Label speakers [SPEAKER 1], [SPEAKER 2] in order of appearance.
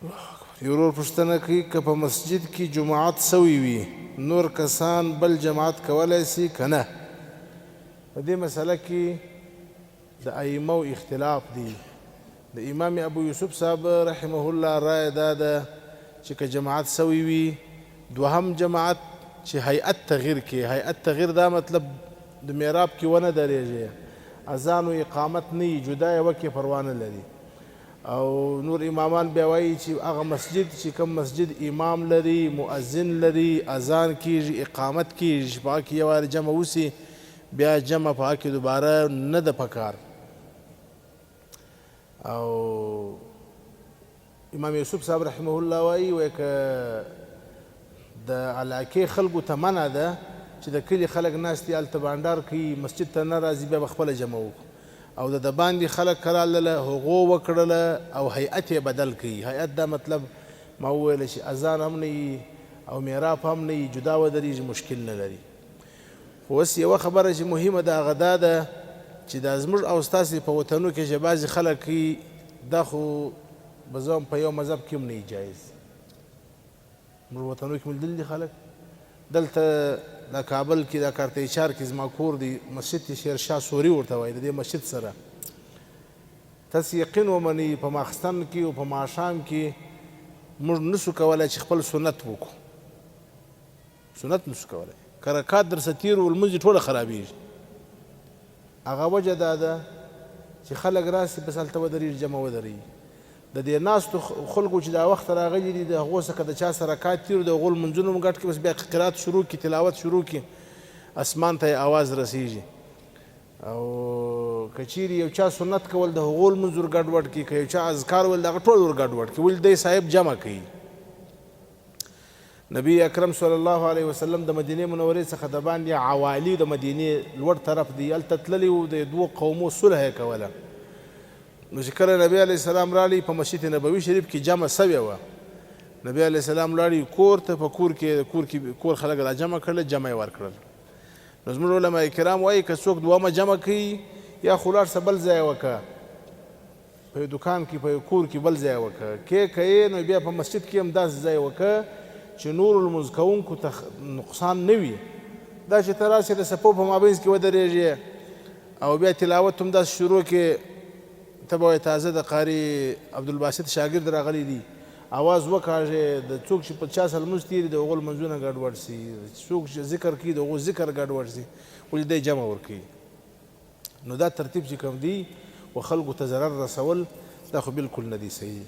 [SPEAKER 1] یو ورور پوښتنه کوي که په مسجد کې جماعت سوی وي نور کسان بل جماعت کولی سي که نه. په دې مسله کې د ائمو اختلاف دی. د امام ابو یوسف صاحب رحمه الله رای دا ده چې که جماعت سوی وي دوهم جماعت چې هیئت تغییر کې، هیئت تغییر دا مطلب د میراب کې ونه درېږي، اذان و اقامت نه وي، جدا یوه کې پروا نه لري. او نور امامان بیا وایي چې هغه مسجد چې کوم مسجد امام لري، مؤذن لري، اذان کیږي، اقامت کیږي، چې په هغه کې یو وارې جمع وسي بیا جمع په هغه کې دوباره نه ده پکار. او امام یوسف صاحب رحمه الله وایي که د علاقې خلکو ته منع ده چې د کلي خلک ناست دي هلته بانډار کوي، مسجد ته نه راځي، بیا به خپله جمع وکړو. او د باندې خلک کرالله هغو وکړله او هیئت یې بدل کوي. هیئت دا مطلب ما وویله چې اذان هم نه وي او میراف هم نه وي، جدا ودرېږي، مشکل نه لري. خو اوس یوه خبره چې مهمه ده هغه دا ده چې دا زموږ او ستاسې په وطنو کې چې بعضې خلک کوي دا خو به زه هم په یو مذهب کې هم نه وي جایز. زموږ وطنو کې مې لیدلي دي خلک دلته دا کابل کې دا کارتیچار کې زما کور دی، مسجد شیرشاه سوري ورته وایي، د دې مسجد سره تاسې یقین ومنئ په ماخستن کې او په ماښام کې موږ نسو کولی چې خپل سنت وکړو، سنت نسو کولی. که رکات درڅه تېر و لمونځ یې ټوله خرابېږي. هغه وجه دا ده چې خلک راسي بس هلته ودرېږي، جمع ودرېږي. د دې ناستو خلکو چې دا وخت راغلي دي د هغو څخه د چا سره رکات تېر د هغو لمونځونه هم ګډ کړي، بس بیا قرات شروع کړي، تلاوت شروع کړي، اسمان ته یې اواز رسیږي. او که چیرې یو چا سنت کول د هغو لمونځ ور ګډوډ کړي، که یو چا اذکار ویل د هغه ټول ور ګډوډ کړي، ولې دی صاحب جمع کوي. نبی اکرم صلی الله علیه وسلم د مدینې منورې څخه د باندې عوالی د مدینې لوړ طرف دی هلته تللي وو، د دوو قومو صلح یې کوله. نو چې کله نبی علیه السلام راغلی په مسجد نبوي شریف کې جمع سوې وه، نبی علیه السلام لاړی کور ته، په کور کې کور خلک را جمع کړل، جمع یې ورکړل. نو زموږ علما کرام وایي که څوک دومه جمع کوي یا خو لاړ شه بل ځای وکړه، په یو دوکان کې په یو کور کې بل ځای وکړه، کې که نو بیا په مسجد کې هم داسې ځای وکړه چې نور المنځ کوونکو ته نقصان نه وي. دا چې ته راسې د څپو په مابینځ کې ودرېږې او بیا تلاوت هم داسې شروع کې، ته به وایې تازه د قاري عبدالباسط شاګرد راغلی دی، اواز وکاږې، د څوک چې په چا سره لمونځ تېري د هغو لمونځونه ګډوډ سي، څوک چې ذکر کوي د هغو ذکر ګډوډ سي، ولې دی جمع ورکوي. نو دا ترتیب چې کوم دی و خلکو ته ضرر رسول دا خو بلکل نه دی صحیح.